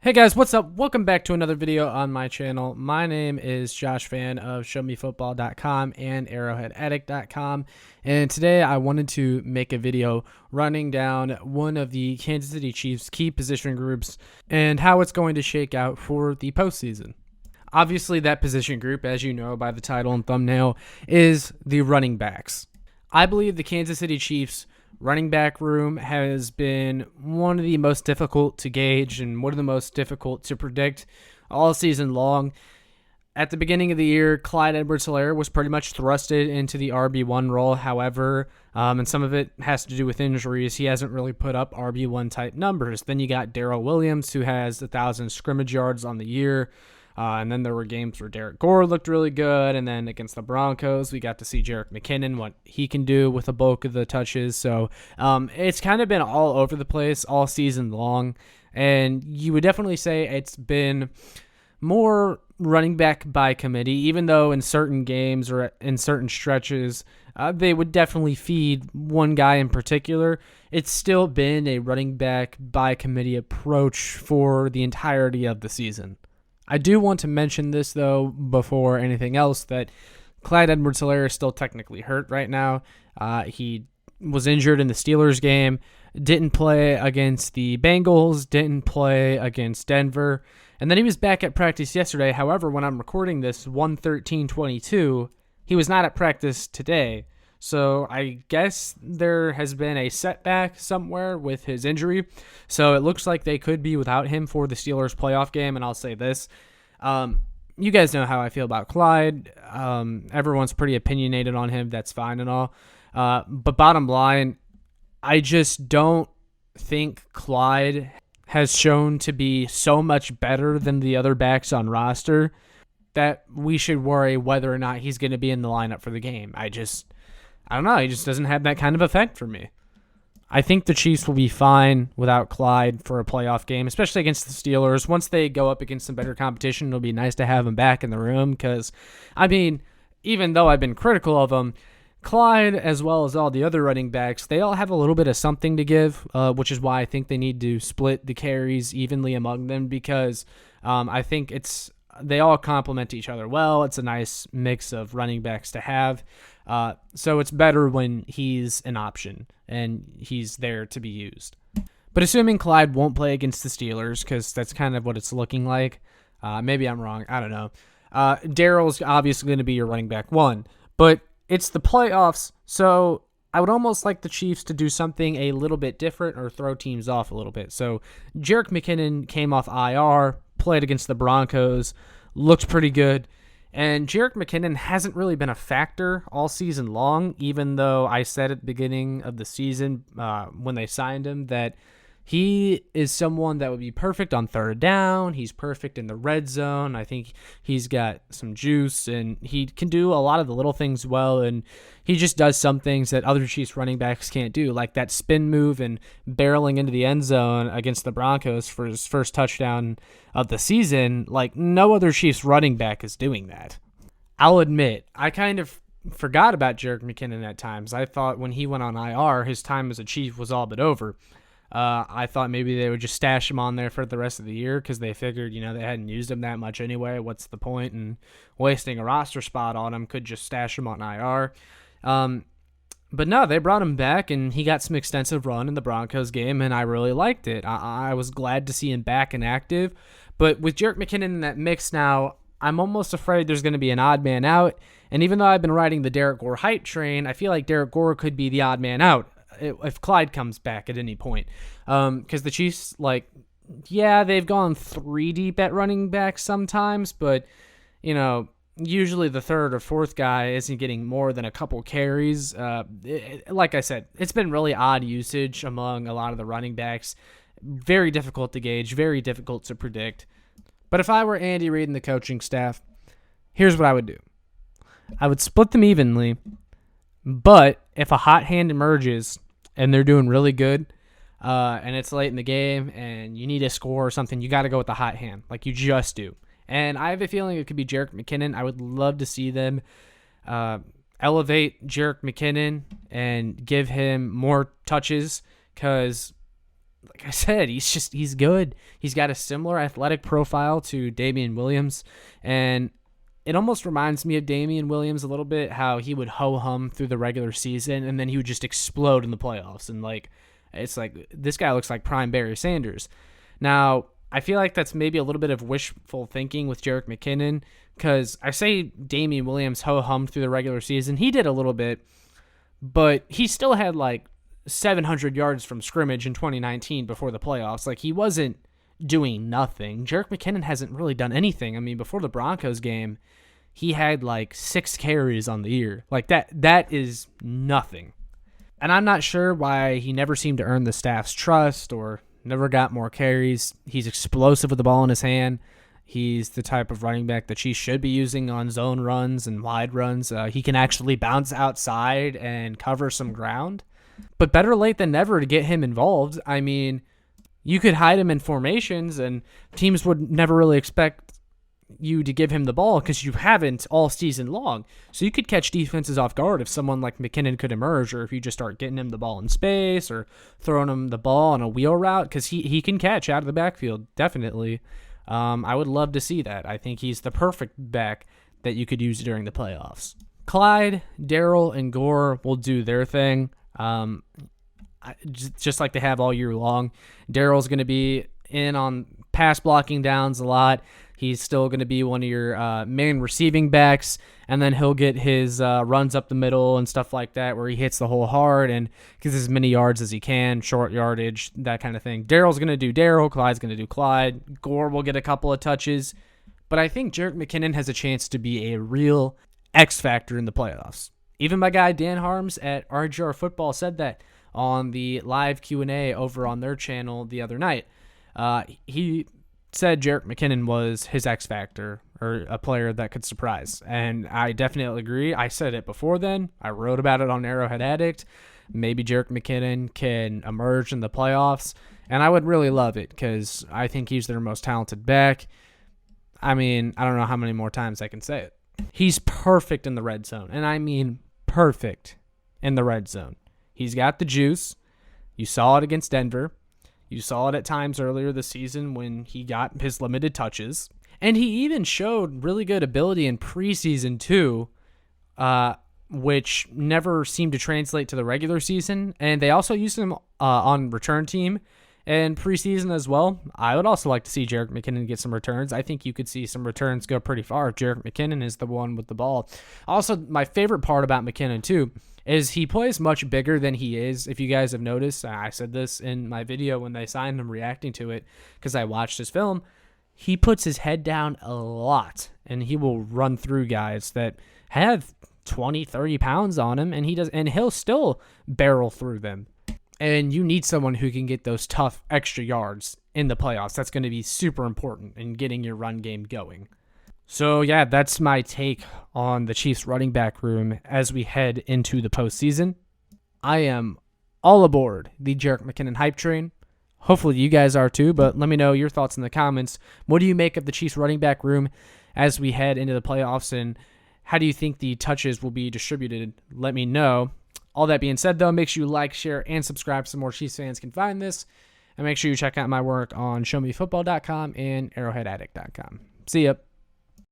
Hey guys, what's up? Welcome back to another video on my channel. My name is Josh Fan of ShowMeFootball.com and ArrowheadAddict.com, and today I wanted to make a video running down one of the Kansas City Chiefs' key position groups and how it's going to shake out for the postseason. Obviously, that position group, as you know by the title and thumbnail, is the running backs. I believe the Kansas City Chiefs running back room has been one of the most difficult to gauge and one of the most difficult to predict all season long. At the beginning of the year, Clyde Edwards-Helaire was pretty much thrusted into the RB1 role. However, and some of it has to do with injuries, he hasn't really put up RB1 type numbers. Then you got Darrell Williams, who has 1,000 scrimmage yards on the year. And then there were games where Derek Gore looked really good. And then against the Broncos, we got to see Jerick McKinnon, what he can do with the bulk of the touches. So it's kind of been all over the place all season long. And you would definitely say it's been more running back by committee, even though in certain games or in certain stretches, they would definitely feed one guy in particular. It's still been a running back by committee approach for the entirety of the season. I do want to mention this, though, before anything else, that Clyde Edwards-Helaire is still technically hurt right now. He was injured in the Steelers game, didn't play against the Bengals, didn't play against Denver, and then he was back at practice yesterday. However, when I'm recording this, 1/13/22, he was not at practice today. So I guess there has been a setback somewhere with his injury. So it looks like they could be without him for the Steelers playoff game. And I'll say this. You guys know how I feel about Clyde. Everyone's pretty opinionated on him. That's fine and all. But bottom line, I just don't think Clyde has shown to be so much better than the other backs on roster that we should worry whether or not he's going to be in the lineup for the game. I don't know. He just doesn't have that kind of effect for me. I think the Chiefs will be fine without Clyde for a playoff game, especially against the Steelers. Once they go up against some better competition, it'll be nice to have him back in the room because, I mean, even though I've been critical of him, Clyde, as well as all the other running backs, they all have a little bit of something to give, which is why I think they need to split the carries evenly among them because I think they all complement each other well. It's a nice mix of running backs to have. So it's better when he's an option and he's there to be used. But assuming Clyde won't play against the Steelers, because that's kind of what it's looking like. Maybe I'm wrong. I don't know. Darrell's obviously going to be your running back one. But it's the playoffs, so I would almost like the Chiefs to do something a little bit different or throw teams off a little bit. So Jerick McKinnon came off IR, played against the Broncos, looked pretty good. And Jerick McKinnon hasn't really been a factor all season long, even though I said at the beginning of the season when they signed him that he is someone that would be perfect on third down. He's perfect in the red zone. I think he's got some juice, and he can do a lot of the little things well, and he just does some things that other Chiefs running backs can't do, like that spin move and barreling into the end zone against the Broncos for his first touchdown of the season. Like, no other Chiefs running back is doing that. I'll admit, I kind of forgot about Jerick McKinnon at times. I thought when he went on IR, his time as a Chief was all but over. I thought maybe they would just stash him on there for the rest of the year because they figured, they hadn't used him that much anyway. What's the point in wasting a roster spot on him? Could just stash him on IR. But no, they brought him back, and he got some extensive run in the Broncos game, and I really liked it. I was glad to see him back and active. But with Jerick McKinnon in that mix now, I'm almost afraid there's going to be an odd man out. And even though I've been riding the Derek Gore hype train, I feel like Derek Gore could be the odd man out if Clyde comes back at any point. Because the Chiefs, they've gone 3 deep at running back sometimes, but, usually the third or fourth guy isn't getting more than a couple carries. Like I said, it's been really odd usage among a lot of the running backs. Very difficult to gauge, very difficult to predict. But if I were Andy Reid and the coaching staff, here's what I would do. I would split them evenly, but if a hot hand emerges and they're doing really good, and it's late in the game and you need a score or something, you got to go with the hot hand, like you just do. And I have a feeling it could be Jerick McKinnon. I would love to see them elevate Jerick McKinnon and give him more touches because like I said, he's good. He's got a similar athletic profile to Damian Williams, and it almost reminds me of Damian Williams a little bit, how he would ho-hum through the regular season, and then he would just explode in the playoffs. And, like, it's like, this guy looks like prime Barry Sanders. Now, I feel like that's maybe a little bit of wishful thinking with Jerick McKinnon, because I say Damian Williams ho-hummed through the regular season. He did a little bit, but he still had, like, 700 yards from scrimmage in 2019 before the playoffs. Like, he wasn't doing nothing. Jerick McKinnon hasn't really done anything. I mean, before the Broncos game, he had like 6 carries on the year. Like, that is nothing. And I'm not sure why he never seemed to earn the staff's trust or never got more carries. He's explosive with the ball in his hand. He's the type of running back that Chiefs should be using on zone runs and wide runs. He can actually bounce outside and cover some ground. But better late than never to get him involved. I mean, you could hide him in formations, and teams would never really expect you to give him the ball because you haven't all season long. So you could catch defenses off guard if someone like McKinnon could emerge, or if you just start getting him the ball in space or throwing him the ball on a wheel route, because he can catch out of the backfield, definitely. I would love to see that. I think he's the perfect back that you could use during the playoffs. Clyde, Darrell, and Gore will do their thing. Just like they have all year long. Darrell's going to be in on pass blocking downs a lot. He's still going to be one of your main receiving backs, and then he'll get his runs up the middle and stuff like that, where he hits the hole hard and gets as many yards as he can, short yardage, that kind of thing. Darrell's going to do Darrell. Clyde's going to do Clyde. Gore will get a couple of touches. But I think Jerick McKinnon has a chance to be a real X factor in the playoffs. Even my guy Dan Harms at RGR Football said that on the live Q&A over on their channel the other night. He said Jerick McKinnon was his X factor, or a player that could surprise. And I definitely agree. I said it before then. I wrote about it on Arrowhead Addict. Maybe Jerick McKinnon can emerge in the playoffs. And I would really love it, because I think he's their most talented back. I mean, I don't know how many more times I can say it. He's perfect in the red zone. And I mean perfect in the red zone. He's got the juice. You saw it against Denver. You saw it at times earlier this season when he got his limited touches. And he even showed really good ability in preseason too, which never seemed to translate to the regular season. And they also used him on return team and preseason as well. I would also like to see Jerick McKinnon get some returns. I think you could see some returns go pretty far if Jerick McKinnon is the one with the ball. Also, my favorite part about McKinnon too is he plays much bigger than he is. If you guys have noticed, I said this in my video when they signed him, reacting to it, because I watched his film. He puts his head down a lot, and he will run through guys that have 20, 30 pounds on him, and he'll still barrel through them. And you need someone who can get those tough extra yards in the playoffs. That's going to be super important in getting your run game going. So, yeah, that's my take on the Chiefs running back room as we head into the postseason. I am all aboard the Jerick McKinnon hype train. Hopefully you guys are too, but let me know your thoughts in the comments. What do you make of the Chiefs running back room as we head into the playoffs, and how do you think the touches will be distributed? Let me know. All that being said, though, make sure you like, share, and subscribe so more Chiefs fans can find this. And make sure you check out my work on showmefootball.com and arrowheadaddict.com. See ya.